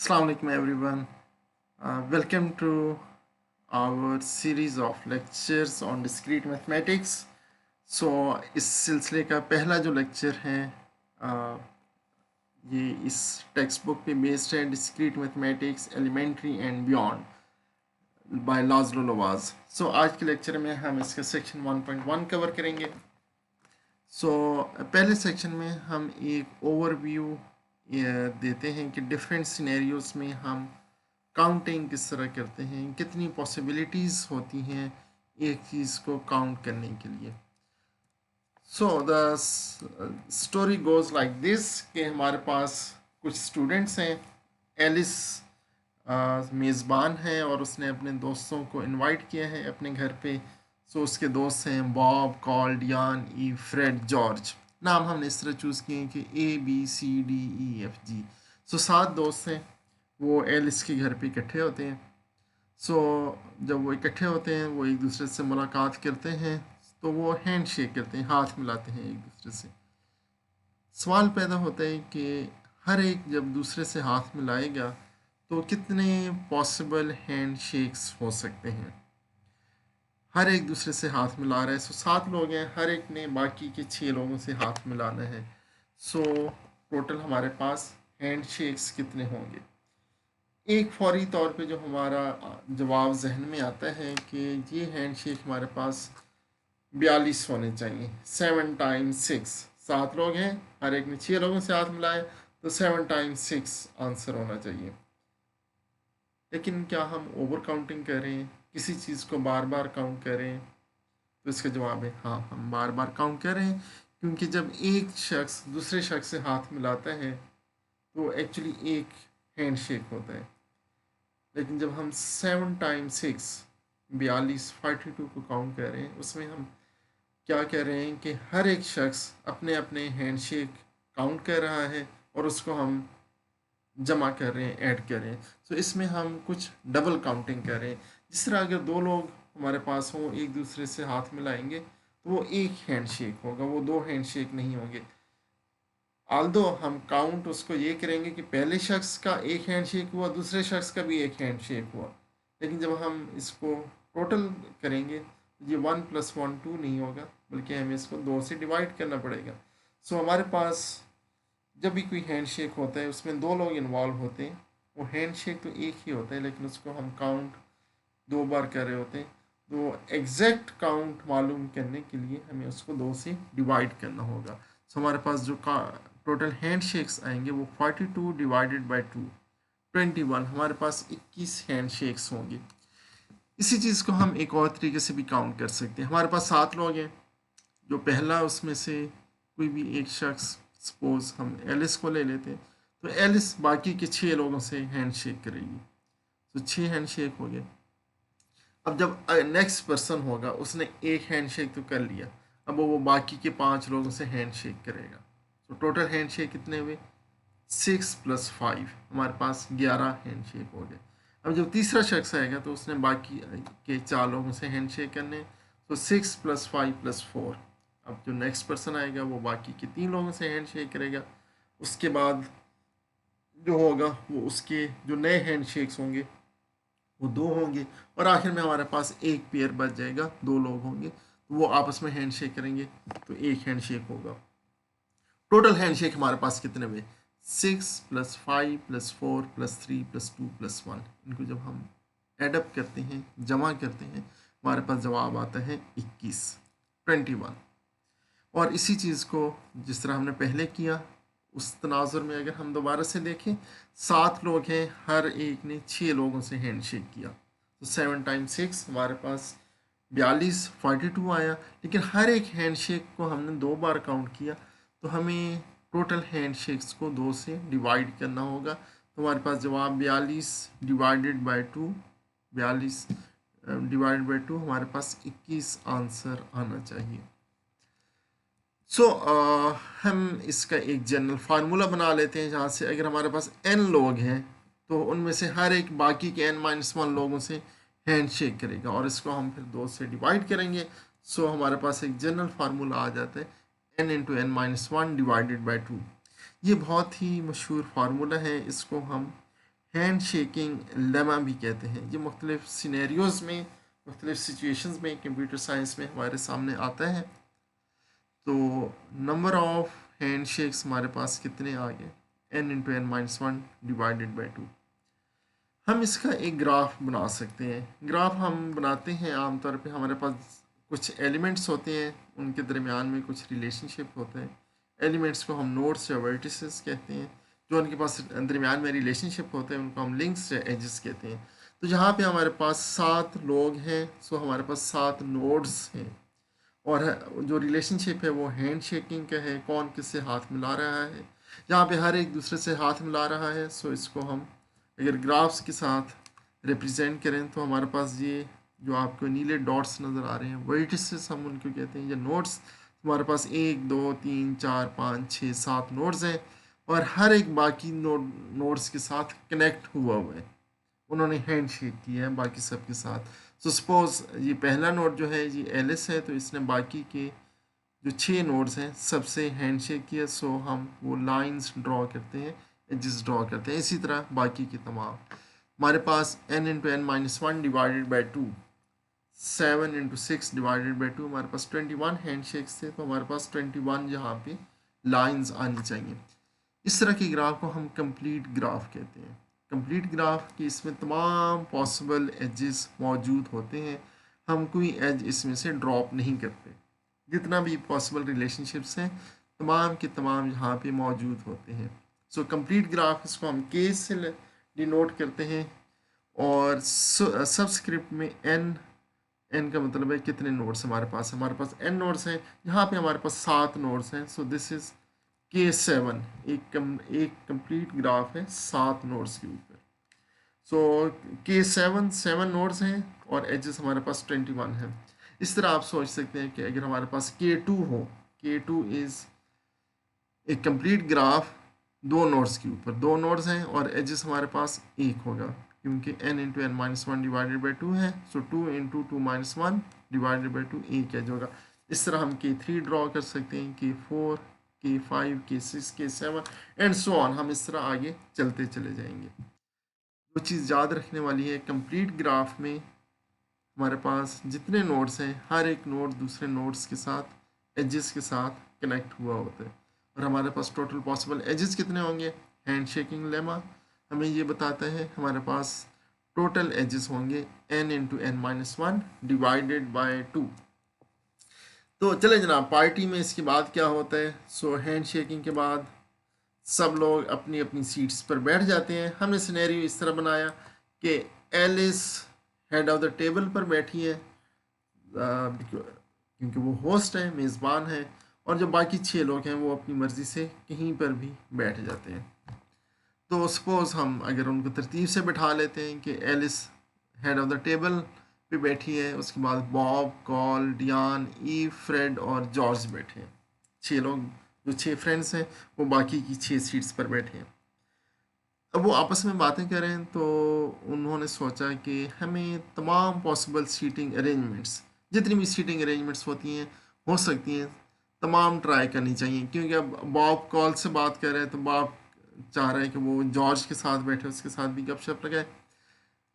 Assalamu alaikum everyone. Welcome to our series of lectures on discrete mathematics. So इस सिलसिले का पहला जो लेक्चर है ये इस टेक्स्ट बुक पे बेस्ड है discrete mathematics elementary and beyond by Laszlo Lovasz. So आज के लेक्चर में हम इसका सेक्शन 1.1 कवर करेंगे। पहले सेक्शन में हम एक ओवरव्यू देते हैं कि डिफरेंट सिनेरियोज में हम काउंटिंग किस तरह करते हैं, कितनी पॉसिबिलिटीज़ होती हैं एक चीज़ को काउंट करने के लिए। So the story goes like this कि हमारे पास कुछ स्टूडेंट्स हैं। एलिस मेज़बान है और उसने अपने दोस्तों को इनवाइट किया है अपने घर पे। उसके दोस्त हैं बॉब, कॉल, डियान, ई, फ्रेड, जॉर्ज। नाम हमने इस तरह चूज़ किए हैं कि ABCDEFG। 7 दोस्त हैं, वो एलिस के घर पे इकट्ठे होते हैं। जब वो इकट्ठे होते हैं वो एक दूसरे से मुलाकात करते हैं, तो वो हैंड शेक करते हैं, हाथ मिलाते हैं एक दूसरे से। सवाल पैदा होता है कि हर एक जब दूसरे से हाथ मिलाएगा तो कितने पॉसिबल हैंड शेक्स हो सकते हैं। हर एक दूसरे से हाथ मिला रहा है। 7 लोग हैं, हर एक ने बाकी के 6 लोगों से हाथ मिलाना है। टोटल हमारे पास हैंड शेक्स कितने होंगे। एक फौरी तौर पे जो हमारा जवाब जहन में आता है कि ये हैंड शेक हमारे पास 42 होने चाहिए। 7 टाइम्स 6, 7 लोग हैं, हर एक ने 6 लोगों से हाथ मिलाए, तो 7 टाइम्स 6 आंसर होना चाहिए। लेकिन क्या हम ओवर काउंटिंग कर रहे हैं, किसी चीज़ को बार बार काउंट कर रहे हैं? तो इसका जवाब है हाँ, हम बार बार काउंट कर रहे हैं, क्योंकि जब एक शख्स दूसरे शख्स से हाथ मिलाता है तो एक्चुअली एक हैंड शेक होता है। लेकिन जब हम 7 टाइम्स 6 42 को काउंट कर रहे हैं, उसमें हम क्या कह रहे हैं कि हर एक शख्स अपने अपने हैंड शेक काउंट कर रहा है और उसको हम जमा कर रहे हैं, ऐड कर रहे हैं। इसमें हम कुछ डबल काउंटिंग कर रहे हैं। जिस तरह अगर 2 लोग हमारे पास हों, एक दूसरे से हाथ मिलाएंगे तो वो एक हैंड शेक होगा, वो 2 हैंड शेक नहीं होंगे। आल्दो हम काउंट उसको ये करेंगे कि पहले शख्स का एक हैंड शेक हुआ, दूसरे शख्स का भी एक हैंड शेक हुआ। लेकिन जब हम इसको टोटल करेंगे ये 1 + 1 2 नहीं होगा, बल्कि हमें इसको 2 से डिवाइड करना पड़ेगा। हमारे पास जब भी कोई हैंड शेक होता है उसमें 2 लोग इन्वॉल्व होते हैं। वो हैंड शेक तो एक ही होता है, लेकिन उसको हम काउंट 2 बार कर रहे होते हैं। तो एग्जैक्ट काउंट मालूम करने के लिए हमें उसको 2 से डिवाइड करना होगा। हमारे पास जो टोटल हैंड शेक्स आएंगे वो 42 डिवाइडेड बाई 2 21। हमारे पास 21 हैंड शेक्स होंगे। इसी चीज़ को हम एक और तरीके से भी काउंट कर सकते हैं। हमारे पास 7 लोग हैं, जो पहला उसमें से कोई भी एक शख्स, सपोज हम एलिस को ले लेते हैं, तो एलिस बाकी के 6 लोगों से हैंड शेक करेगी। 6 हैंड शेक हो गए। अब जब नेक्स्ट पर्सन होगा, उसने एक हैंड शेक तो कर लिया, अब वो बाकी के 5 लोगों से हैंड शेक करेगा। टोटल हैंड शेक कितने हुए? 6 + 5, हमारे पास 11 हैंड शेक हो गए। अब जब तीसरा शख्स आएगा तो उसने बाकी के 4 लोगों से हैंड शेक करने, 6 + 5 + 4। अब जो नेक्स्ट पर्सन आएगा वो बाकी के 3 लोगों से हैंड शेक करेगा। उसके बाद जो होगा वो उसके जो नए हैंड शेक्स होंगे वो 2 होंगे, और आखिर में हमारे पास एक पेयर बच जाएगा, 2 लोग होंगे, तो वो आपस में हैंड शेक करेंगे, तो एक हैंड शेक होगा। टोटल हैंड शेक हमारे पास कितने हुए? 6 + 5 + 4 + 3 + 2 + 1। इनको जब हम एडअप करते हैं, जमा करते हैं, हमारे पास जवाब आता है 21। और इसी चीज़ को जिस तरह हमने पहले किया, उस तनाजुर में अगर हम दोबारा से देखें, 7 लोग हैं, हर एक ने 6 लोगों से हैंड शेक किया, तो 7 टाइम्स 6 हमारे पास 42 आया। लेकिन हर एक हैंड शेक को हमने 2 बार काउंट किया, तो हमें टोटल हैंड शेक्स को 2 से डिवाइड करना होगा। तो हमारे पास जवाब 42 डिवाइडेड बाई 2, 42 डिवाइडेड बाई 2, हमारे पास 21 आंसर आना चाहिए। हम इसका एक जनरल फार्मूला बना लेते हैं, जहाँ से अगर हमारे पास n लोग हैं तो उनमें से हर एक बाकी के n-1 लोगों से हैंड शेक करेगा, और इसको हम फिर 2 से डिवाइड करेंगे। हमारे पास एक जनरल फार्मूला आ जाता है n × n-1 डिवाइडेड बाई 2। ये बहुत ही मशहूर फार्मूला है, इसको हम हैंड शेकिंग लेमा भी कहते हैं। ये मुख्तलिफ सिनेरियोज़ में, मुख्तलिफ सिचुएशंस में कंप्यूटर साइंस में हमारे सामने आता है। तो नंबर ऑफ हैंड शेक्स हमारे पास कितने आ गए, n into N minus one divided by two. हम इसका एक ग्राफ बना सकते हैं। ग्राफ हम बनाते हैं आमतौर पे, हमारे पास कुछ एलिमेंट्स होते हैं, उनके दरमियान में कुछ रिलेशनशिप होते हैं। एलिमेंट्स को हम नोड्स या वर्टिसेस कहते हैं। जो उनके पास दरमियान में रिलेशनशिप होते हैं उनको हम लिंक्स या एजेस कहते हैं। तो जहाँ पे हमारे पास 7 लोग हैं, सो हमारे पास 7 नोड्स हैं, और जो रिलेशनशिप है वो हैंड शेकिंग का है, कौन किससे हाथ मिला रहा है। जहाँ पे हर एक दूसरे से हाथ मिला रहा है, सो इसको हम अगर ग्राफ्स के साथ रिप्रेजेंट करें तो हमारे पास ये जो आपको नीले डॉट्स नज़र आ रहे हैं वर्टिसेस हम उनको कहते हैं, या नोड्स। हमारे पास 1 2 3 4 5 6 7 नोड्स हैं, और हर एक बाकी नोड्स के साथ कनेक्ट हुआ है, उन्होंने हैंड शेक किया है बाकी सब के साथ। सो सपोज ये पहला नोड जो है ये एलिस है, तो इसने बाकी के जो 6 नोड्स हैं सबसे हैंड शेक किया। सो हम वो लाइंस ड्रॉ करते हैं, एजेस ड्रॉ करते हैं। इसी तरह बाकी के तमाम हमारे पास n into N minus one divided by two, 7 into six divided by two, हमारे पास 21 हैंड शेक्स थे, तो हमारे पास 21 यहाँ पे लाइंस आनी चाहिए। इस तरह के ग्राफ को हम कंप्लीट ग्राफ कहते हैं। कंप्लीट ग्राफ की इसमें तमाम पॉसिबल एजेस मौजूद होते हैं, हम कोई एज इसमें से ड्रॉप नहीं करते। जितना भी पॉसिबल रिलेशनशिप्स हैं तमाम के तमाम यहाँ पे मौजूद होते हैं। सो कंप्लीट ग्राफ इसको हम केस से डिनोट करते हैं, और सबस्क्रिप्ट में एन का मतलब है कितने नोड्स हमारे पास। हमारे पास n नोड्स हैं, यहाँ पे हमारे पास 7 नोड्स हैं। सो दिस इज़ K7, एक कंप्लीट ग्राफ है 7 नोड्स के ऊपर। सो K7 7 नोड्स हैं, और एजेस हमारे पास 21 है। इस तरह आप सोच सकते हैं कि अगर हमारे पास K2 हो, K2 इज़ एक कंप्लीट ग्राफ 2 नोड्स के ऊपर, 2 नोड्स हैं और एजेस हमारे पास 1 होगा, क्योंकि n into N minus one divided by two है। So 2 into two minus one divided by two एक एज होगा। इस तरह हम K3 ड्रॉ कर सकते हैं, K4, K5, K6, K7 and so on. हम इस तरह आगे चलते चले जाएंगे। वो चीज़ याद रखने वाली है, कंप्लीट ग्राफ में हमारे पास जितने नोड्स हैं हर एक नोड दूसरे नोड्स के साथ एजेस के साथ कनेक्ट हुआ होता है, और हमारे पास टोटल पॉसिबल एजेस कितने होंगे। हैंड शेकिंग लेमा हमें ये बताता है हमारे पास टोटल एजेस होंगे n into N minus one divided by two. तो चले जनाब, पार्टी में इसके बाद क्या होता है। सो हैंड शेकिंग के बाद सब लोग अपनी अपनी सीट्स पर बैठ जाते हैं। हमने सिनेरियो इस तरह बनाया कि Alice head of the table पर बैठी है, क्योंकि वो होस्ट है, मेज़बान है, और जो बाकी 6 लोग हैं वो अपनी मर्ज़ी से कहीं पर भी बैठ जाते हैं। तो सपोज़ हम अगर उनको तरतीब से बैठा लेते हैं कि Alice head of the table पे बैठी है, उसके बाद Bob, Carl, Diane, Eve, Fred और जॉर्ज बैठे हैं। 6 लोग, जो 6 फ्रेंड्स हैं वो बाकी की 6 सीट्स पर बैठे हैं। अब वो आपस में बातें कर रहे हैं, तो उन्होंने सोचा कि हमें तमाम पॉसिबल सीटिंग अरेंजमेंट्स, जितनी भी सीटिंग अरेंजमेंट्स होती हैं हो सकती हैं, तमाम ट्राई करनी चाहिए। क्योंकि अब बॉब कॉल से बात कर रहे हैं, तो बॉब चाह रहा है कि वो जॉर्ज के साथ बैठे, उसके साथ भी गपशप लगाए।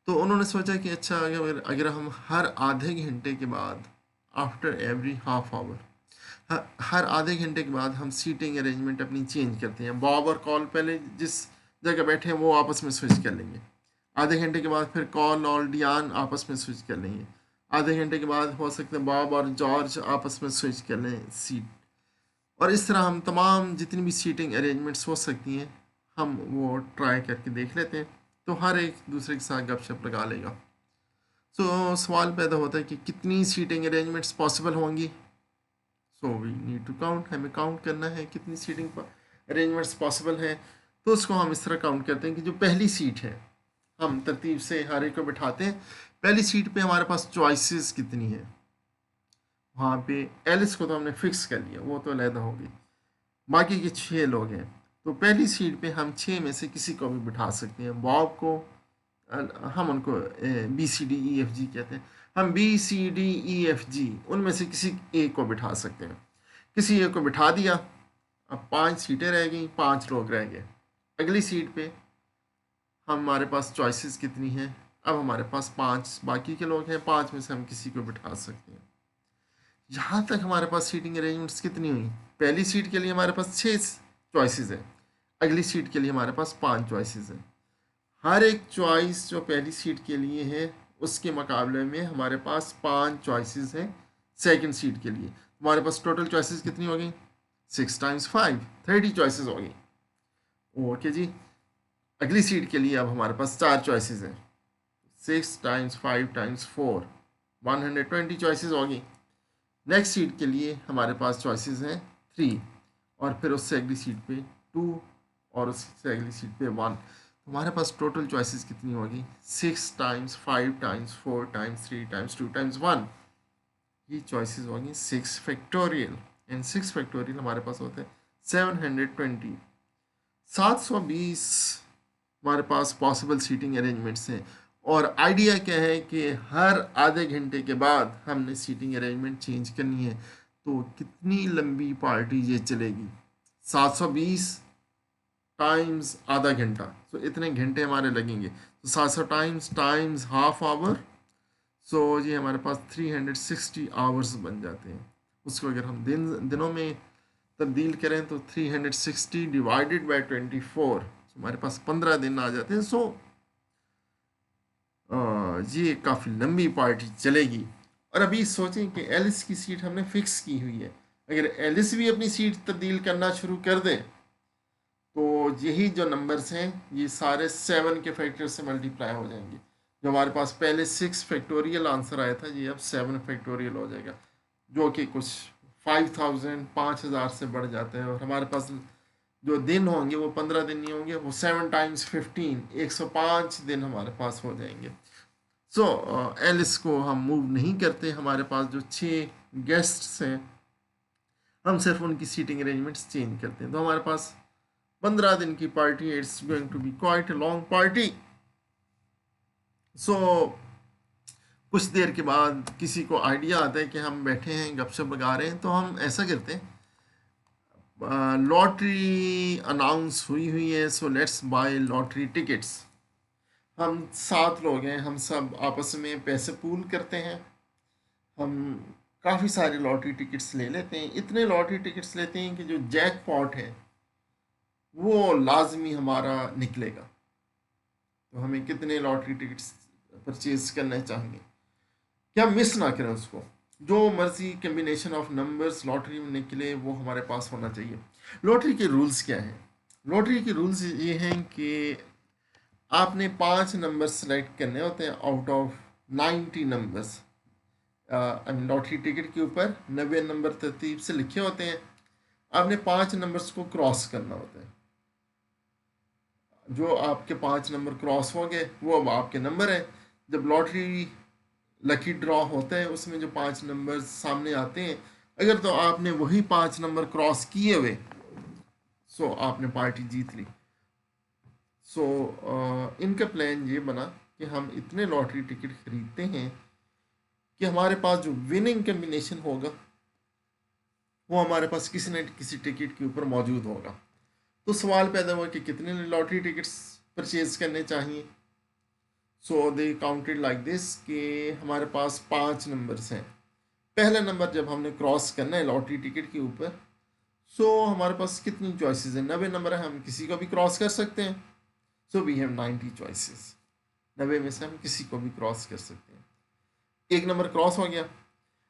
तो उन्होंने सोचा कि अच्छा अगर हम हर आधे घंटे के बाद, आफ्टर एवरी हाफ आवर, हर आधे घंटे के बाद हम सीटिंग अरेंजमेंट अपनी चेंज करते हैं। बॉब और कॉल पहले जिस जगह बैठे हैं वो आपस में स्विच कर लेंगे, आधे घंटे के बाद फिर कॉल और डियान आपस में स्विच कर लेंगे, आधे घंटे के बाद हो सकते हैं बॉब और जॉर्ज आपस में स्विच कर लें सीट। और इस तरह हम तमाम जितनी भी सीटिंग अरेंजमेंट्स हो सकती हैं हम वो ट्राई करके देख लेते हैं, तो हर एक दूसरे के साथ गपशप लगा लेगा। सो सवाल पैदा होता है कि कितनी सीटिंग अरेंजमेंट्स पॉसिबल होंगी। So we need to count, हमें काउंट करना है कितनी सीटिंग अरेंजमेंट्स पॉसिबल हैं। तो उसको हम इस तरह काउंट करते हैं कि जो पहली सीट है, हम तरतीब से हर एक को बिठाते हैं। पहली सीट पे हमारे पास चॉइसेस कितनी है, वहाँ पे एलिस को तो हमने फिक्स कर लिया, वो तो अलहदा होगी। बाकी के 6 लोग हैं, तो पहली सीट पे हम 6 में से किसी को भी बिठा सकते हैं। बॉब को हम उनको BCDEFG कहते हैं, हम BCDEFG उनमें से किसी एक को बिठा सकते हैं। किसी एक को बिठा दिया, अब 5 सीटें रह गई, 5 लोग रह गए। अगली सीट पे हमारे पास चॉइसेस कितनी हैं? अब हमारे पास 5 बाकी के लोग हैं, 5 में से हम किसी को बिठा सकते हैं। यहाँ तक हमारे पास सीटिंग अरेंजमेंट्स कितनी हुई? पहली सीट के लिए हमारे पास 6 चॉइसेस है, अगली सीट के लिए हमारे पास 5 चॉइसेस है। हर एक चॉइस जो पहली सीट के लिए है उसके मुकाबले में हमारे पास 5 चॉइसेस हैं सेकंड सीट के लिए। हमारे पास टोटल चॉइसेस कितनी हो गई? 6 टाइम्स 5 30 चॉइसेस हो गई। ओके जी, अगली सीट के लिए अब हमारे पास 4 चॉइसेस हैं। 6 टाइम्स 5 टाइम्स 4 120 चॉइसेस होगी। नेक्स्ट सीट के लिए हमारे पास चॉइसेस हैं 3, और फिर उससे अगली सीट पे 2, और उससे अगली सीट पे 1। हमारे पास टोटल चॉइसेस कितनी होगी? 6 times 5 times 4 times 3 times 2 times 1। ये चॉइसेस होंगी 6 फैक्टोरियल, एंड 6 फैक्टोरियल हमारे पास होते हैं 720। 720 हमारे पास पॉसिबल सीटिंग अरेंजमेंट्स हैं, और आइडिया क्या है कि हर आधे घंटे के बाद हमने सीटिंग अरेंजमेंट चेंज करनी है। तो कितनी लंबी पार्टी ये चलेगी? 720 टाइम्स आधा घंटा, तो इतने घंटे हमारे लगेंगे। तो 700 टाइम्स हाफ आवर, सो ये हमारे पास 360 आवर्स बन जाते हैं। उसको अगर हम दिनों में तब्दील करें तो 360 डिवाइडेड बाई 24, हमारे पास 15 दिन आ जाते हैं। सो ये काफ़ी लंबी पार्टी चलेगी। और अभी सोचें कि एलिस की सीट हमने फिक्स की हुई है, अगर एलिस भी अपनी सीट तब्दील करना शुरू कर दे तो यही जो नंबर्स हैं ये सारे 7 के फैक्टर से मल्टीप्लाई हो जाएंगे। जो हमारे पास पहले 6 फैक्टोरियल आंसर आया था, ये अब 7 फैक्टोरियल हो जाएगा, जो कि कुछ 5000 से बढ़ जाता है। और हमारे पास जो दिन होंगे वो 15 दिन नहीं होंगे, वो 7 टाइम्स 15 105 दिन हमारे पास हो जाएंगे। सो एलिस को हम मूव नहीं करते। हमारे पास जो 6 गेस्ट्स हैं हम सिर्फ उनकी सीटिंग अरेंजमेंट्स चेंज करते हैं। तो हमारे पास 15 दिन की party, it's going to be quite a long party. So कुछ देर के बाद किसी को आइडिया आता है कि हम बैठे हैं गपशप लगा रहे हैं, तो हम ऐसा करते हैं, लॉटरी अनाउंस हुई है, so let's buy lottery tickets. हम 7 लोग हैं, हम सब आपस में पैसे पूल करते हैं, हम काफ़ी सारे लॉटरी टिकट्स ले लेते हैं। इतने लॉटरी टिकट्स लेते हैं कि जो जैकपॉट है वो लाजमी हमारा निकलेगा। तो हमें कितने लॉटरी टिकट्स परचेज करना चाहिए, क्या मिस ना करें उसको। जो मर्जी कम्बिनेशन ऑफ नंबर्स लॉटरी में निकले वो हमारे पास होना चाहिए। लॉटरी के रूल्स क्या हैं? लॉटरी के रूल्स ये हैं कि आपने 5 नंबर सेलेक्ट करने होते हैं out of 90 numbers. Lottery ticket के ऊपर 90 नंबर तरतीब से लिखे होते हैं, आपने 5 नंबर्स को क्रॉस करना होता है। जो आपके 5 नंबर क्रॉस हो गए वो अब आपके नंबर हैं। जब लॉटरी लकी ड्रॉ होता है उसमें जो 5 नंबर सामने आते हैं, अगर तो आपने वही 5 नंबर क्रॉस किए हुए, सो आपने पार्टी जीत ली। सो इनका प्लान ये बना कि हम इतने लॉटरी टिकट खरीदते हैं कि हमारे पास जो विनिंग कम्बिनेशन होगा वो हमारे पास किसी न किसी टिकट के ऊपर मौजूद होगा। तो सवाल पैदा हुआ कि कितने लॉटरी टिकट्स परचेज करने चाहिए। सो दे काउंटेड लाइक दिस कि हमारे पास 5 नंबर्स हैं। पहला नंबर जब हमने क्रॉस करना है लॉटरी टिकट के ऊपर, सो हमारे पास कितनी चॉइसेस हैं? 90 नंबर है, हम किसी को भी क्रॉस कर सकते हैं। सो वी हैव 90 चॉइसेस, 90 में से हम किसी को भी क्रॉस कर सकते हैं। एक नंबर क्रॉस हो गया।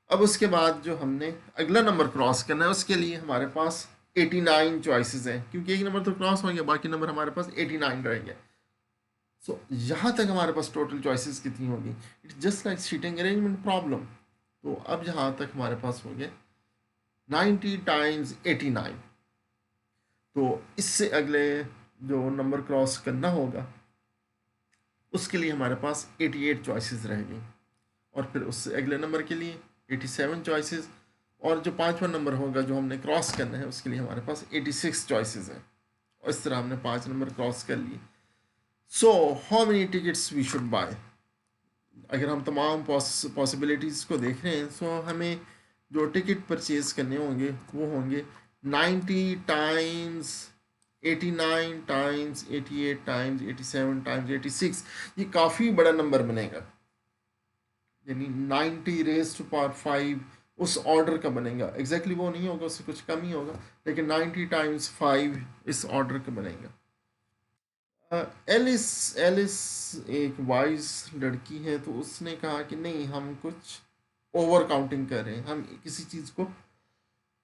अब उसके बाद जो हमने अगला नंबर क्रॉस करना है उसके लिए हमारे पास 89 चॉइसेस हैं, क्योंकि एक नंबर तो क्रॉस हो गया, बाकी नंबर हमारे पास 89 रहेंगे। सो यहाँ तक हमारे पास टोटल चॉइसेस कितनी होगी? It's just like seating arrangement problem. तो अब यहाँ तक हमारे पास हो गया 90 टाइम्स 89। तो इससे अगले जो नंबर क्रॉस करना होगा उसके लिए हमारे पास 88 चॉइसेस रहेंगी, और फिर उससे अगले नंबर के लिए 87 चॉइसेस, और जो 5वां नंबर होगा जो हमने क्रॉस करना है उसके लिए हमारे पास 86 चॉइसेस हैं। और इस तरह हमने 5 नंबर क्रॉस कर लिए। So how many tickets we should buy? अगर हम तमाम पॉसिबिलिटीज़ को देख रहे हैं, सो हमें जो टिकट परचेज करने होंगे वो होंगे 90 टाइम्स 89 टाइम्स 88 टाइम्स 87 टाइम्स 86, ये काफ़ी बड़ा नंबर बनेगा, यानी 90 रेज टू पावर 5 उस ऑर्डर का बनेगा। एग्जैक्टली वो नहीं होगा, उससे कुछ कम ही होगा, लेकिन 90 टाइम्स 5 इस ऑर्डर का बनेगा। एलिस एलिस एक वाइज लड़की है, तो उसने कहा कि नहीं, हम कुछ ओवर काउंटिंग कर रहे हैं, हम किसी चीज़ को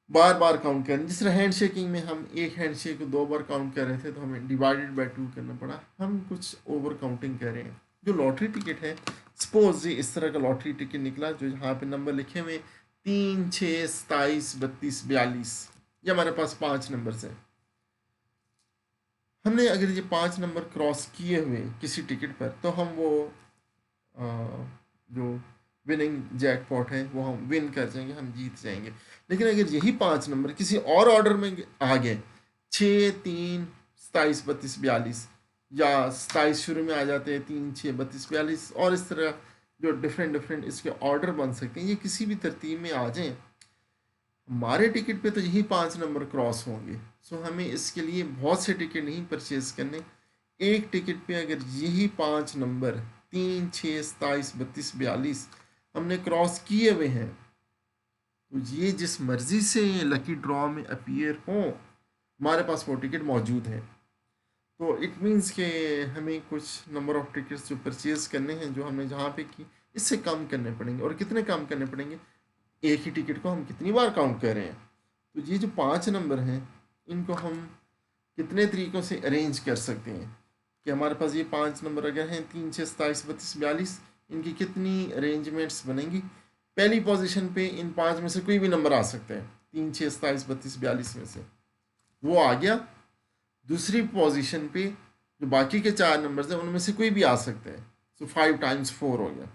बार बार काउंट कर रहे हैं। जिस तरह हैंड शेकिंग में हम एक हैंड शेक को 2 बार काउंट कर रहे थे, तो हमें डिवाइडेड बाय 2 करना पड़ा, हम कुछ ओवर काउंटिंग कर रहे हैं। जो लॉटरी टिकट है, सपोज ये इस तरह का लॉटरी टिकट निकला, जो यहाँ पे नंबर लिखे हुए 3, 6, 27, 32, 42, ये हमारे पास 5 नंबर हैं। हमने अगर ये 5 नंबर क्रॉस किए हुए किसी टिकट पर, तो हम वो अ, जो विनिंग जैकपॉट है वो हम विन कर जाएंगे, हम जीत जाएंगे। लेकिन अगर यही 5 नंबर किसी और ऑर्डर में आ गए, 6, 3, 27, 32, 42, या 27 शुरू में आ जाते हैं, 3, 6, 32, 42, और इस तरह जो डिफरेंट डिफरेंट इसके ऑर्डर बन सकते हैं, ये किसी भी तरतीब में आ जाएं, हमारे टिकट पे तो यही 5 नंबर क्रॉस होंगे। सो हमें इसके लिए बहुत से टिकट नहीं परचेज करने, एक टिकट पे अगर यही 5 नंबर 3, 6, 27, 32, 42 हमने क्रॉस किए हुए हैं, तो ये जिस मर्ज़ी से लकी ड्रॉ में अपीयर हो, हमारे पास वो टिकट मौजूद है। तो इट मीन्स के हमें कुछ नंबर ऑफ टिकट्स जो परचेज़ करने हैं, जो हमने जहाँ पे की, इससे कम करने पड़ेंगे। और कितने कम करने पड़ेंगे, एक ही टिकट को हम कितनी बार काउंट कर रहे हैं। तो ये जो 5 नंबर हैं, इनको हम कितने तरीक़ों से अरेंज कर सकते हैं, कि हमारे पास ये 5 नंबर अगर हैं 3, 6, 27, 32, 42, इनकी कितनी अरेंजमेंट्स बनेंगी। पहली पोजीशन पे इन 5 में से कोई भी नंबर आ सकते हैं, 3, 6, 27, 32, 42 में से वो आ गया। दूसरी पोजीशन पे जो बाकी के 4 नंबर्स हैं, उनमें से कोई भी आ सकते हैं, सो 5 टाइम्स 4 हो गया।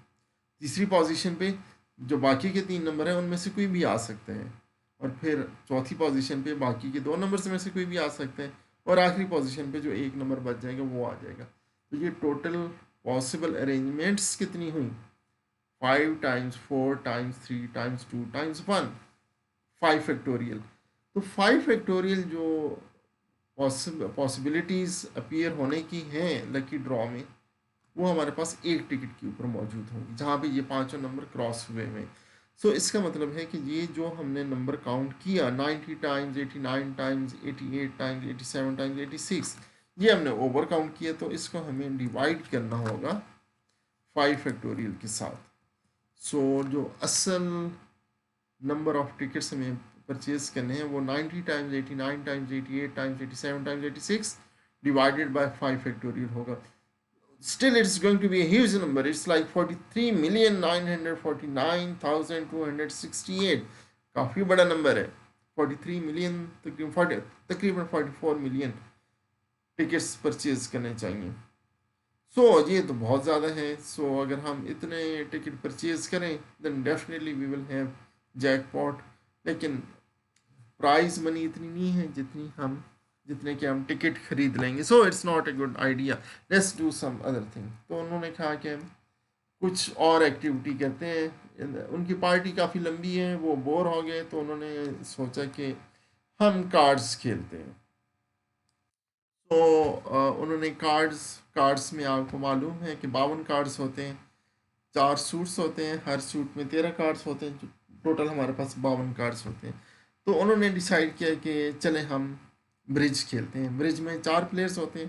तीसरी पोजीशन पे जो बाकी के 3 नंबर हैं, उनमें से कोई भी आ सकते हैं। और फिर चौथी पोजीशन पे बाकी के 2 नंबर्स में से कोई भी आ सकते हैं। और आखिरी पोजीशन पे जो एक नंबर बच जाएगा वो आ जाएगा। तो ये टोटल पॉसिबल अरेंजमेंट्स कितनी हुई, 5 times 4 times 3 times 2 times 1, 5 factorial. तो 5 फैक्टोरियल जो पॉसिबिलिटीज़ अपीयर होने की हैं लकी ड्रॉ में, वो हमारे पास एक टिकट के ऊपर मौजूद होंगी, जहाँ पे ये 5 नंबर क्रॉस हुए हुए। सो इसका मतलब है कि ये जो हमने नंबर काउंट किया 90 टाइम्स 89 टाइम्स 88 टाइम्स 87 टाइम्स 86, ये हमने ओवर काउंट किया, तो इसको हमें डिवाइड करना होगा 5 फैक्टोरियल के साथ। सो जो असल नंबर ऑफ टिकट्स हमें परचेज करने हैं, वो 90 times 89 times 88 times 87 times 86 divided by 5 factorial होगा। Still it's going to be a huge number. It's like 43,949,268, काफ़ी बड़ा नंबर है। 43 मिलियन, तकरीबन 44 मिलियन टिकट्स परचेज करने चाहिए। ये तो बहुत ज़्यादा है। अगर हम इतने टिकट परचेज करें, then definitely we will have jackpot. लेकिन प्राइज मनी इतनी नहीं है जितने के हम टिकट खरीद लेंगे। It's not a good idea, let's do some other thing. तो उन्होंने कहा कि हम कुछ और एक्टिविटी करते हैं। उनकी पार्टी काफ़ी लंबी है, वो बोर हो गए, तो उन्होंने सोचा कि हम कार्ड्स खेलते हैं। उन्होंने कार्ड्स में आपको मालूम है कि 52 कार्ड्स होते हैं, 4 सूट्स होते हैं, हर सूट में 13 कार्ड्स होते हैं, टोटल हमारे पास 52 कार्ड्स होते हैं। तो उन्होंने डिसाइड किया कि चले हम ब्रिज खेलते हैं। ब्रिज में 4 प्लेयर्स होते हैं,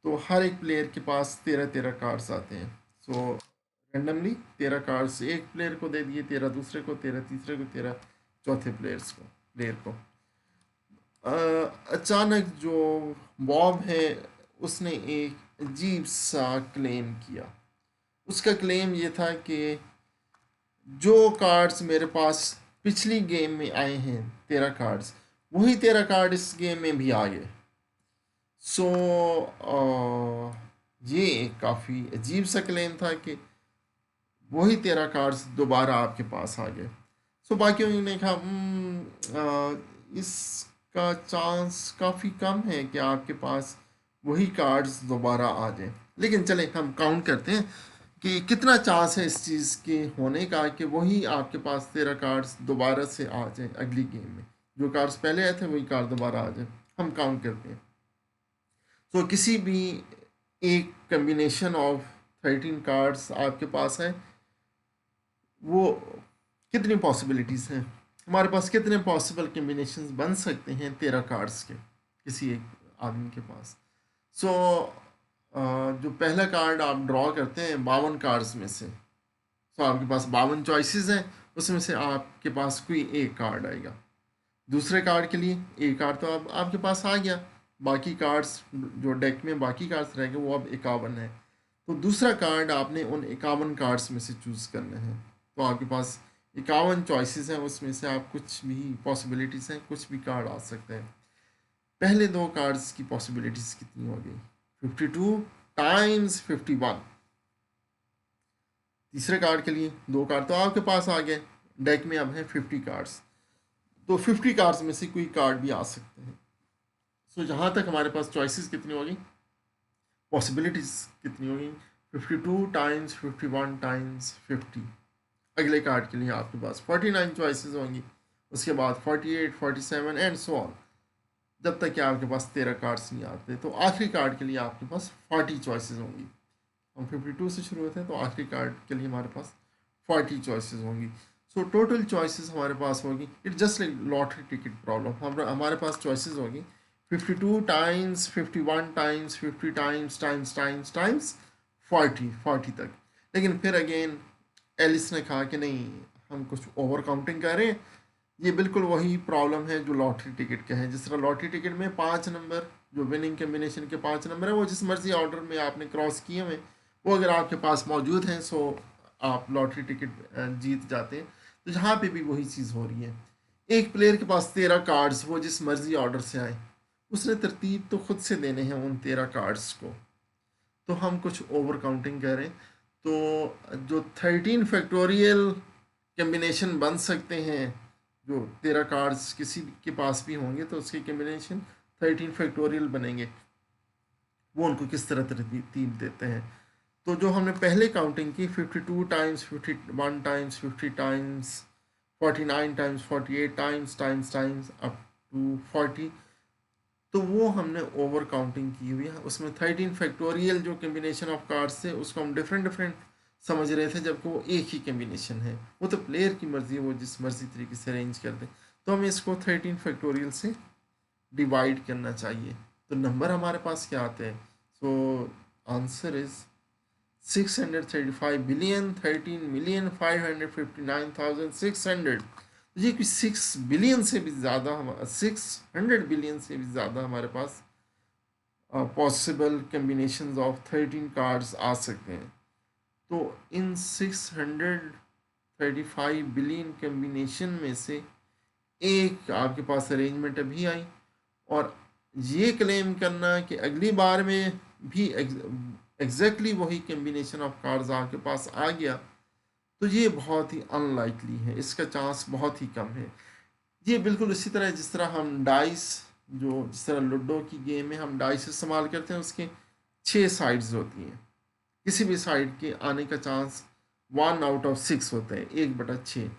तो हर एक प्लेयर के पास 13 कार्ड्स आते हैं। रैंडमली 13 कार्ड्स एक प्लेयर को दे दिए, 13 दूसरे को, 13 तीसरे को, 13 चौथे प्लेयर को। अचानक जो बॉब है, उसने एक अजीब सा क्लेम किया। उसका क्लेम ये था कि जो कार्ड्स मेरे पास पिछली गेम में आए हैं 13 कार्ड्स, वही 13 कार्ड इस गेम में भी आ गए। ये एक काफ़ी अजीब सा क्लेम था कि वही 13 कार्ड्स दोबारा आपके पास आ गए। बाकियों ने कहा इसका चांस काफ़ी कम है कि आपके पास वही कार्ड्स दोबारा आ जाए। लेकिन चले हम काउंट करते हैं कि कितना चांस है इस चीज़ के होने का कि वही आपके पास 13 कार्ड्स दोबारा से आ जाए अगली गेम में। जो कार्ड्स पहले आए थे वही कार्ड दोबारा आ जाए। हम काउंट करते हैं। तो किसी भी एक कम्बिनेशन ऑफ 13 कार्ड्स आपके पास है, वो कितनी पॉसिबिलिटीज़ हैं, हमारे पास कितने पॉसिबल कम्बिनेशंस बन सकते हैं 13 कार्ड्स के किसी एक आदमी के पास। सो जो पहला कार्ड आप ड्रॉ करते हैं 52 कार्ड्स में से, तो आपके पास 52 चॉइसेस हैं, उसमें से आपके पास कोई एक कार्ड आएगा। दूसरे कार्ड के लिए एक कार्ड तो अब आपके पास आ गया, बाकी कार्ड्स जो डेक में बाकी कार्ड्स रह गए वो अब 51 है। तो दूसरा कार्ड आपने उन 51 कार्ड्स में से चूज़ करना है। तो आपके पास 51 चॉइसेस हैं, उसमें से आप कुछ भी पॉसिबिलिटीज़ हैं, कुछ भी कार्ड आ सकते हैं। पहले दो कार्ड्स की पॉसिबिलिटीज़ कितनी हो गई, 52 टाइम्स 51। तीसरे कार्ड के लिए दो कार्ड तो आपके पास आ गए, डेक में अब है 50 कार्ड्स, तो 50 कार्ड्स में से कोई कार्ड भी आ सकते हैं। सो जहाँ तक हमारे पास चॉइसेस कितनी होगी, पॉसिबिलिटीज़ कितनी होगी, 52 टाइम्स 51 टाइम्स 50। अगले कार्ड के लिए आपके पास 49 चॉइसेस होंगी, उसके बाद 48, 47 एंड सो ऑन, जब तक कि आपके पास 13 कार्ड्स नहीं आते। तो आखिरी कार्ड के लिए आपके पास 40 चॉइसेस होंगी। हम 52 से शुरू होते हैं, तो आखिरी कार्ड के लिए हमारे पास 40 चॉइसेस होंगी। सो टोटल चॉइसेस हमारे पास होगी, it just like lottery ticket problem. हमारे पास चॉइसेस होगी 52 times 51 times 50 times times times times 40 तक। लेकिन फिर अगेन एलिस ने कहा कि नहीं, हम कुछ ओवर काउंटिंग कर रहे हैं। ये बिल्कुल वही प्रॉब्लम है जो लॉटरी टिकट का है। जिस तरह लॉटरी टिकट में 5 नंबर, जो विनिंग कम्बिनेशन के 5 नंबर है, वो जिस मर्जी ऑर्डर में आपने क्रॉस किए हुए, वो अगर आपके पास मौजूद हैं, सो आप लॉटरी टिकट जीत जाते हैं। तो यहाँ पे भी वही चीज़ हो रही है। एक प्लेयर के पास 13 कार्ड्स, वो जिस मर्जी ऑर्डर से आए, उसने तरतीब तो खुद से देने हैं उन 13 कार्ड्स को। तो हम कुछ ओवर काउंटिंग करें तो जो 13 फैक्टोरियल कम्बिनेशन बन सकते हैं, जो 13 कार्ड्स किसी के पास भी होंगे तो उसके कम्बिनेशन 13 फैक्टोरियल बनेंगे, वो उनको किस तरह तरतीब देते हैं। तो जो हमने पहले काउंटिंग की 52 times 51 times 50 times 49 times 48 times times times up to 40, तो वो हमने ओवर काउंटिंग की हुई है। उसमें 13 फैक्टोरियल जो कम्बिनेशन ऑफ कार्ड्स थे उसको हम डिफरेंट डिफरेंट समझ रहे थे, जबकि वो एक ही कम्बिनेशन है। वो तो प्लेयर की मर्जी है, वो जिस मर्जी तरीके से अरेंज कर दे। तो हमें इसको 13 फैक्टोरियल से डिवाइड करना चाहिए। तो नंबर हमारे पास क्या आते हैं, सो आंसर इज 635 बिलियन 13,559,600। ये कि 6 बिलियन से भी ज़्यादा, हम 600 बिलियन से भी ज़्यादा हमारे पास पॉसिबल कम्बिनेशंस ऑफ 13 कार्ड्स आ सकते हैं। तो इन 635 बिलियन कम्बिनेशन में से एक आपके पास अरेंजमेंट अभी आई, और ये क्लेम करना कि अगली बार में भी एग्जैक्टली वही कम्बिनेशन ऑफ कार्ड्स आपके पास आ गया, तो ये बहुत ही अनलाइकली है, इसका चांस बहुत ही कम है। ये बिल्कुल इसी तरह जिस तरह हम डाइस, जो जिस तरह लूडो की गेम में हम डाइस इस्तेमाल करते हैं, उसके 6 साइड्स होती हैं, किसी भी साइड के आने का चांस 1 आउट ऑफ 6 होता है, 1/6।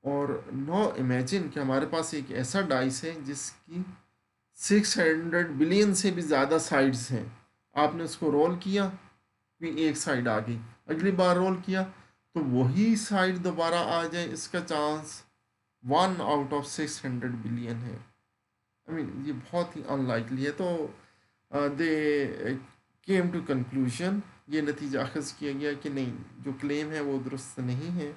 और नो इमेजिन कि हमारे पास एक ऐसा डाइस है जिसकी 600 बिलियन से भी ज़्यादा साइड्स हैं। आपने उसको रोल किया, भी एक साइड आ गई, अगली बार रोल किया तो वही साइड दोबारा आ जाए, इसका चांस 1 आउट ऑफ 600 बिलियन है। आई मीन ये बहुत ही अनलाइकली है। तो दे केम टू कंक्लूजन, ये नतीजा अखज़ किया गया कि नहीं, जो क्लेम है वो दुरुस्त नहीं है,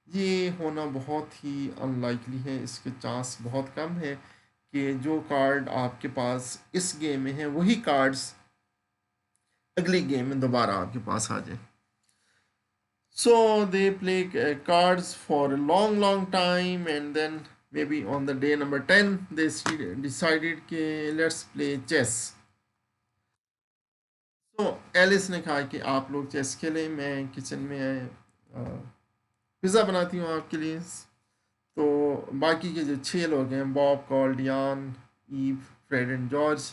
ये होना बहुत ही अनलाइकली है, इसके चांस बहुत कम है कि जो कार्ड आपके पास इस गेम में है वही कार्ड्स अगली गेम में दोबारा आपके पास आ जाए। So they play cards for a long time, and then maybe on the day number 10 they decided कि let's play chess. तो एलिस ने कहा कि आप लोग चेस खेलें, मैं किचन में पिज़्ज़ा बनाती हूँ आपके लिए। तो बाकी के जो 6 लोग हैं, Bob, Carl, Diane, Eve, Fred and George,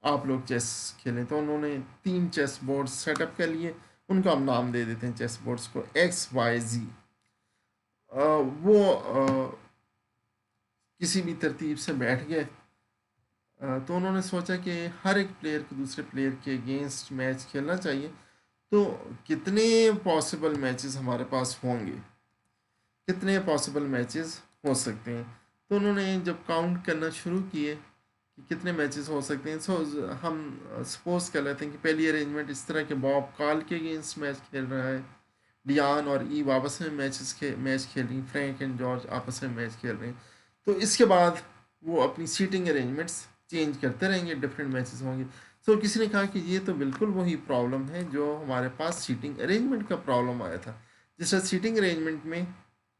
आप लोग चेस खेलें। तो उन्होंने 3 चेस बोर्ड सेटअप कर लिए, उनको हम नाम दे देते हैं चेस बोर्ड्स को XYZ। वो किसी भी तरतीब से बैठ गए, तो उन्होंने सोचा कि हर एक प्लेयर को दूसरे प्लेयर के अगेंस्ट मैच खेलना चाहिए। तो कितने पॉसिबल मैचेस हमारे पास होंगे, कितने पॉसिबल मैचेस हो सकते हैं। तो उन्होंने जब काउंट करना शुरू किए कि कितने मैचेस हो सकते हैं, हम सपोज कर लेते हैं कि पहली अरेंजमेंट इस तरह के बॉब कॉल के अगेंस्ट मैच खेल रहा है, डियान और ईव आपस में मैच खेल रही, फ्रैंक एंड जॉर्ज आपस में मैच खेल रहे हैं। तो इसके बाद वो अपनी सीटिंग अरेंजमेंट्स चेंज करते रहेंगे, डिफरेंट मैचेस होंगे। किसी ने कहा कि ये तो बिल्कुल वही प्रॉब्लम है जो हमारे पास सीटिंग अरेंजमेंट का प्रॉब्लम आया था। जिस तरह सीटिंग अरेंजमेंट में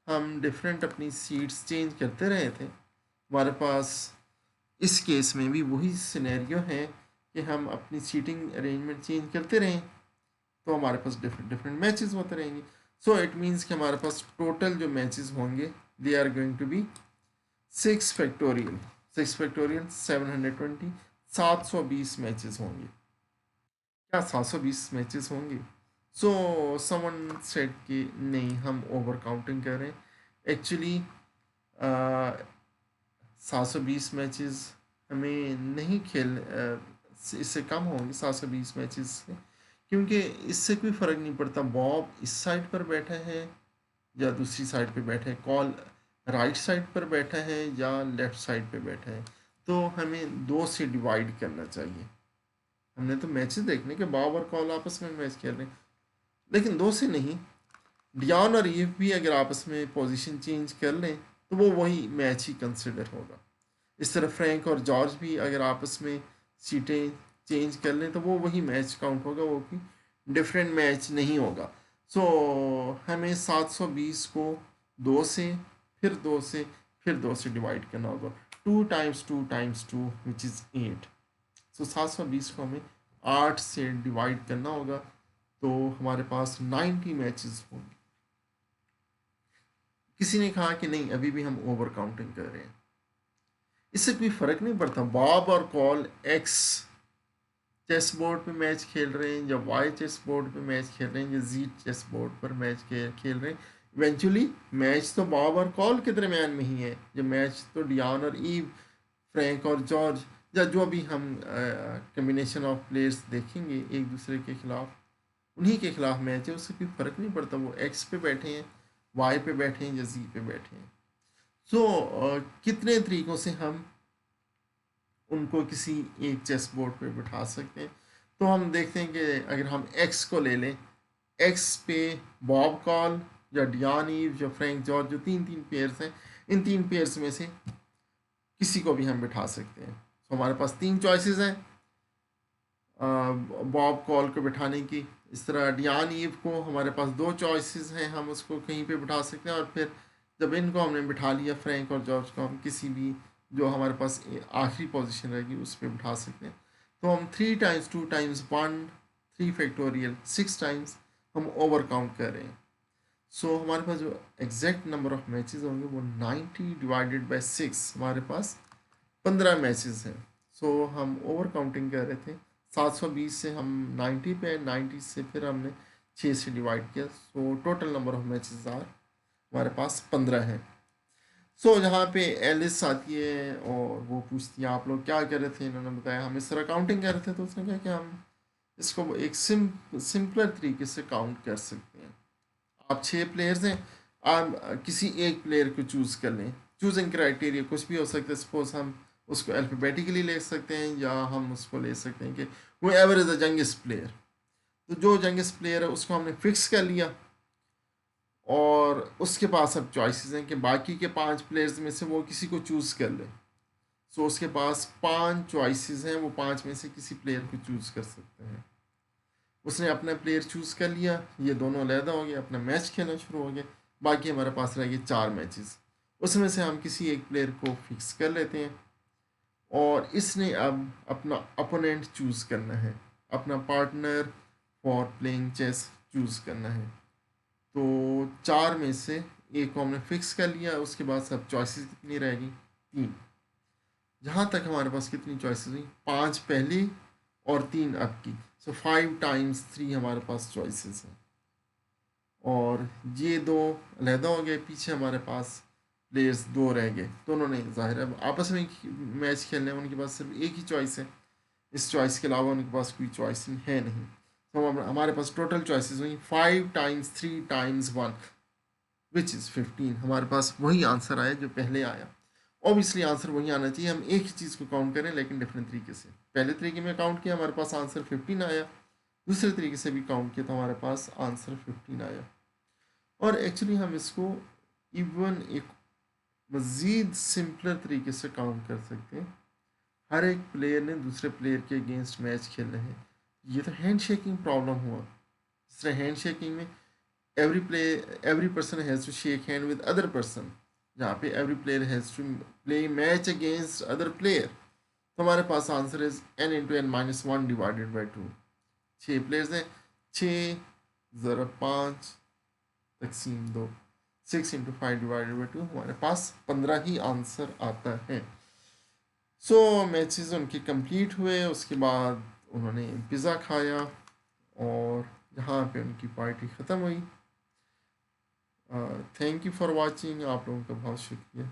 हम डिफरेंट अपनी सीट्स चेंज करते रहे थे, हमारे पास इस केस में भी वही सिनेरियो है कि हम अपनी सीटिंग अरेंजमेंट चेंज करते रहें तो हमारे पास डिफरेंट डिफरेंट मैचेस होते रहेंगे। इट मीन्स कि हमारे पास टोटल जो मैचेस होंगे they are going to be 6 factorial 6 factorial 720, 720 matches होंगे। क्या 720 मैचेस होंगे? समवन सेड कि नहीं, हम ओवर काउंटिंग कर रहे हैं। एक्चुअली 720 मैचेस हमें नहीं इससे कम होंगे 720 मैचेस से, क्योंकि इससे कोई फ़र्क नहीं पड़ता बॉब इस साइड पर बैठा है या दूसरी साइड पे बैठा है, कॉल राइट साइड पर बैठा है या लेफ़्ट साइड पे बैठा है। तो हमें दो से डिवाइड करना चाहिए। हमने तो मैचेस देखने के बॉब और कॉल आपस में मैच खेल रहे हैं, लेकिन दो से नहीं। डियान और ईव भी अगर आपस में पोजीशन चेंज कर लें तो वो वही मैच ही कंसिडर होगा। इस तरह फ्रैंक और जॉर्ज भी अगर आपस में सीटें चेंज कर लें तो वो वही मैच काउंट होगा, वो भी डिफरेंट मैच नहीं होगा। हमें 720 को 2 से, फिर 2 से, फिर 2 से डिवाइड करना होगा। 2 टाइम्स 2 टाइम्स 2 विच इज़ 8। 720 को हमें 8 से डिवाइड करना होगा, तो हमारे पास 90 मैचेस होंगे। किसी ने कहा कि नहीं, अभी भी हम ओवर काउंटिंग कर रहे हैं। इससे कोई फ़र्क नहीं पड़ता बॉब और कॉल एक्स चेस बोर्ड पे मैच खेल रहे हैं या वाई चेस बोर्ड पे मैच खेल रहे हैं या जी चेस बोर्ड पर मैच खेल रहे हैं। इवेंचुअली मैच तो बॉब और कॉल के दरमियान में ही है। ये मैच तो डियान और ईव, फ्रैंक और जॉर्ज, या जो भी हम कम्बिनेशन ऑफ प्लेयर्स देखेंगे एक दूसरे के खिलाफ, उन्हीं के खिलाफ मैच है। उससे कोई फ़र्क नहीं पड़ता वो एक्स पे बैठे हैं, वाई पे बैठे हैं या जी पे बैठे हैं। कितने तरीक़ों से हम उनको किसी एक चेस बोर्ड पे बिठा सकते हैं। तो हम देखते हैं कि अगर हम एक्स को ले लें, एक्स पे बॉब कॉल या डियान ईव या फ्रैंक जॉर्ज, जो तीन तीन पेयर्स हैं, इन तीन पेयर्स में से किसी को भी हम बिठा सकते हैं। हमारे पास तीन चॉइसेस हैं बॉब कॉल को बिठाने की। इस तरह डियान ईव को हमारे पास दो चॉइसेस हैं, हम उसको कहीं पे बिठा सकते हैं। और फिर जब इनको हमने बिठा लिया, फ्रैंक और जॉर्ज को, हम किसी भी जो हमारे पास आखिरी पोजीशन रहेगी उस पर बिठा सकते हैं। तो हम 3 टाइम्स 2 टाइम्स 1 3 फैक्टोरियल 6 टाइम्स हम ओवर काउंट कर रहे हैं। हमारे पास जो एग्जैक्ट नंबर ऑफ मैचेस होंगे वो 90 डिवाइडेड बाय 6, हमारे पास 15 मैचेस हैं। हम ओवर काउंटिंग कर रहे थे। 720 से हम 90 पे, 90 से फिर हमने 6 से डिवाइड किया। Total number of matches are हमारे पास 15 हैं। यहाँ पे एलिस आती है और वो पूछती है आप लोग क्या कर रहे थे। इन्होंने बताया हम इस तरह काउंटिंग कर रहे थे। तो उसने कहा कि हम इसको एक सिंपलर तरीके से काउंट कर सकते हैं। आप 6 प्लेयर्स हैं, आप किसी एक प्लेयर को चूज़ कर लें। चूजिंग क्राइटेरिया कुछ भी हो सकता है। सपोज हम उसको अल्फ़ाबेटिकली ले सकते हैं या हम उसको ले सकते हैं कि वो ever is the youngest player. तो जो यंगेस्ट प्लेयर है उसको हमने फिक्स कर लिया और उसके पास अब चॉइसेस हैं कि बाकी के 5 प्लेयर्स में से वो किसी को चूज़ कर ले। उसके पास 5 चॉइसेस हैं, वो 5 में से किसी प्लेयर को चूज़ कर सकते हैं। उसने अपना प्लेयर चूज़ कर लिया, ये दोनों अलहदा हो गए, अपना मैच खेलना शुरू हो गए। बाकी हमारे पास रह गए 4 मैचेस, उसमें से हम किसी एक प्लेयर को फिक्स कर लेते हैं और इसने अब अपना अपोनेंट चूज़ करना है, अपना partner for playing chess choose करना है। तो 4 में से एक को हमने फिक्स कर लिया। उसके बाद सब चॉइसेस कितनी रहेगी? 3। जहाँ तक हमारे पास कितनी चॉइसेस हुई? 5 पहली और 3 अब की। 5 टाइम्स 3 हमारे पास चॉइसेस हैं और ये दो अलहदा हो गए। पीछे हमारे पास प्लेयर्स दो रह गए, तो उन्होंने ज़ाहिर है आपस में मैच खेलने हैं, उनके पास सिर्फ एक ही चॉइस है, इस चॉइस के अलावा उनके पास कोई चॉइस है नहीं। तो हमारे पास टोटल चॉइसेस हुई 5 टाइम्स 3 टाइम्स 1 विच इज़ 15। हमारे पास वही आंसर आया जो पहले आया। ऑब्वियसली आंसर वही आना चाहिए, हम एक ही चीज़ को काउंट करें लेकिन डिफरेंट तरीके से। पहले तरीके में काउंट किया हमारे पास आंसर 15 आया, दूसरे तरीके से भी काउंट किया तो हमारे पास आंसर 15 आया। और एक्चुअली हम इसको इवन एक मज़ीद सिंपलर तरीके से काउंट कर सकते हैं। हर एक प्लेयर ने दूसरे प्लेयर के अगेंस्ट मैच खेलना है। ये तो हैंड शेकिंग प्रॉब्लम हुआ। जिस तरह हैंड शेकिंग में every person has to shake hand with other person, जहाँ पे every player has to play match against other player, तो हमारे पास answer is n into N minus one divided by 2। 6 players हैं, 6 ज़रा 5 तकसीम 2, 6 इंटू 5 डिवाइडेड बाई 2, हमारे पास 15 ही आंसर आता है। सो मैचेस उनके कंप्लीट हुए, उसके बाद उन्होंने पिज़्ज़ा खाया और यहाँ पे उनकी पार्टी ख़त्म हुई। थैंक यू फॉर वाचिंग, आप लोगों का बहुत शुक्रिया।